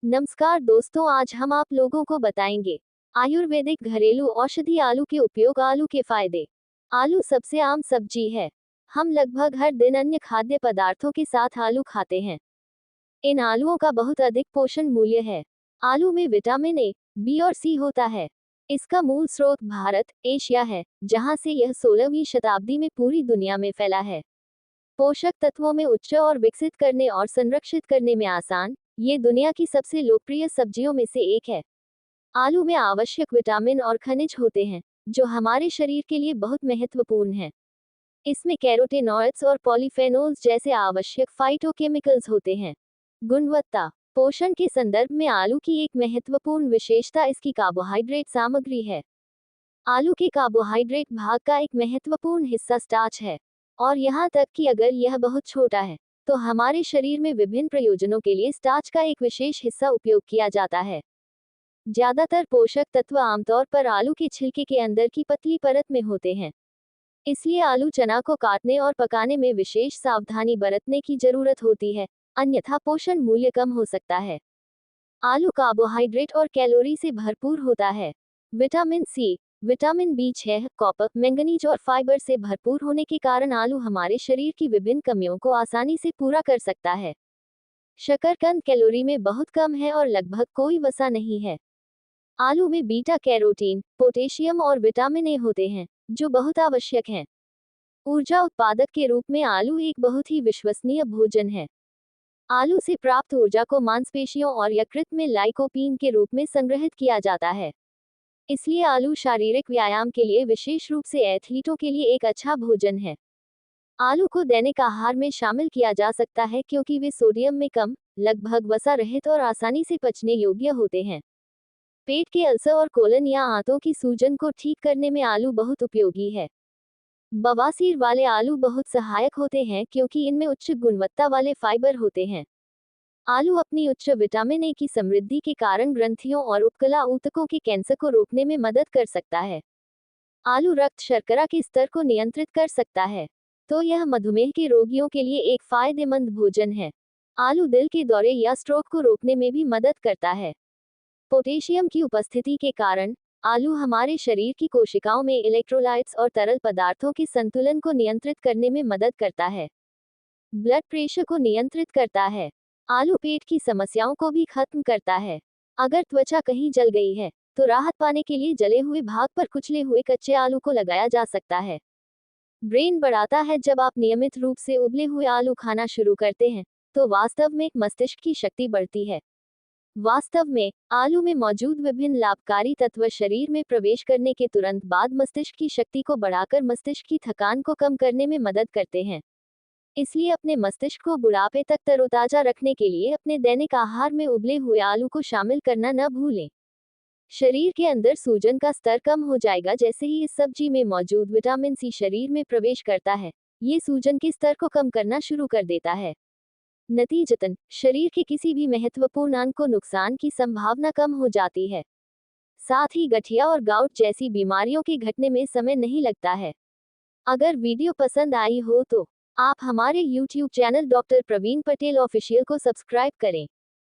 नमस्कार दोस्तों, आज हम आप लोगों को बताएंगे आयुर्वेदिक घरेलू औषधि आलू के उपयोग। आलू के फायदे। आलू सबसे आम सब्जी है। हम लगभग हर दिन अन्य खाद्य पदार्थों के साथ आलू खाते हैं। इन आलूओं का बहुत अधिक पोषण मूल्य है। आलू में विटामिन ए, बी और सी होता है। इसका मूल स्रोत भारत, एशिया है, जहां से यह 16वीं शताब्दी में पूरी दुनिया में फैला है। पोषक तत्वों में उच्च और विकसित करने और संरक्षित करने में आसान, ये दुनिया की सबसे लोकप्रिय सब्जियों में से एक है। आलू में आवश्यक विटामिन और खनिज होते हैं, जो हमारे शरीर के लिए बहुत महत्वपूर्ण है। इसमें कैरोटेनॉइड्स और पॉलीफेनोल्स जैसे आवश्यक फाइटोकेमिकल्स होते हैं। गुणवत्ता। पोषण के संदर्भ में आलू की एक महत्वपूर्ण विशेषता इसकी कार्बोहाइड्रेट सामग्री है। आलू के कार्बोहाइड्रेट भाग का एक महत्वपूर्ण हिस्सा स्टार्च है, और यहाँ तक कि अगर यह बहुत छोटा है, तो हमारे शरीर में विभिन्न प्रयोजनों के लिए स्टार्च का एक विशेष हिस्सा उपयोग किया जाता है। ज्यादातर पोषक तत्व आमतौर पर आलू के छिलके के अंदर की पतली परत में होते हैं। इसलिए आलू चना को काटने और पकाने में विशेष सावधानी बरतने की जरूरत होती है, अन्यथा पोषण मूल्य कम हो सकता है। आलू कार्बोहाइड्रेट और कैलोरी से भरपूर होता है। विटामिन सी, विटामिन बी6, कॉपर, मैंगनीज और फाइबर से भरपूर होने के कारण आलू हमारे शरीर की विभिन्न कमियों को आसानी से पूरा कर सकता है। शकरकंद कैलोरी में बहुत कम है और लगभग कोई वसा नहीं है। आलू में बीटा कैरोटीन, पोटेशियम और विटामिन ए होते हैं, जो बहुत आवश्यक हैं। ऊर्जा उत्पादक के रूप में आलू एक बहुत ही विश्वसनीय भोजन है। आलू से प्राप्त ऊर्जा को मांसपेशियों और यकृत में लाइकोपीन के रूप में संग्रहित किया जाता है। इसलिए आलू शारीरिक व्यायाम के लिए, विशेष रूप से एथलीटों के लिए, एक अच्छा भोजन है। आलू को दैनिक आहार में शामिल किया जा सकता है क्योंकि वे सोडियम में कम, लगभग वसा रहित और आसानी से पचने योग्य होते हैं। पेट के अल्सर और कोलन या आंतों की सूजन को ठीक करने में आलू बहुत उपयोगी है। बवासीर वाले आलू बहुत सहायक होते हैं क्योंकि इनमें उच्च गुणवत्ता वाले फाइबर होते हैं। आलू अपनी उच्च विटामिन ए की समृद्धि के कारण ग्रंथियों और उपकला ऊतकों के कैंसर को रोकने में मदद कर सकता है। आलू रक्त शर्करा के स्तर को नियंत्रित कर सकता है, तो यह मधुमेह के रोगियों के लिए एक फायदेमंद भोजन है। आलू दिल के दौरे या स्ट्रोक को रोकने में भी मदद करता है। पोटेशियम की उपस्थिति के कारण आलू हमारे शरीर की कोशिकाओं में इलेक्ट्रोलाइट्स और तरल पदार्थों के संतुलन को नियंत्रित करने में मदद करता है। ब्लड प्रेशर को नियंत्रित करता है। आलू पेट की समस्याओं को भी खत्म करता है। अगर त्वचा कहीं जल गई है, तो राहत पाने के लिए जले हुए भाग पर कुचले हुए कच्चे आलू को लगाया जा सकता है। ब्रेन बढ़ाता है। जब आप नियमित रूप से उबले हुए आलू खाना शुरू करते हैं, तो वास्तव में मस्तिष्क की शक्ति बढ़ती है। वास्तव में आलू में मौजूद विभिन्न लाभकारी तत्व शरीर में प्रवेश करने के तुरंत बाद मस्तिष्क की शक्ति को बढ़ाकर मस्तिष्क की थकान को कम करने में मदद करते हैं। इसलिए अपने मस्तिष्क को बुढ़ापे तक तरोताजा रखने के लिए अपने दैनिक आहार में उबले हुए आलू को शामिल करना न भूलें। शरीर के अंदर सूजन का स्तर कम हो जाएगा जैसे ही इस सब्जी में मौजूद विटामिन सी शरीर में प्रवेश करता है। ये सूजन के स्तर को कम करना शुरू कर देता है। नतीजतन शरीर के किसी भी महत्वपूर्ण अंग को नुकसान की संभावना कम हो जाती है। साथ ही गठिया और गाउट जैसी बीमारियों के घटने में समय नहीं लगता है। अगर वीडियो पसंद आई हो तो आप हमारे YouTube channel doctor Praveen Patel official को सब्सक्राइब करें।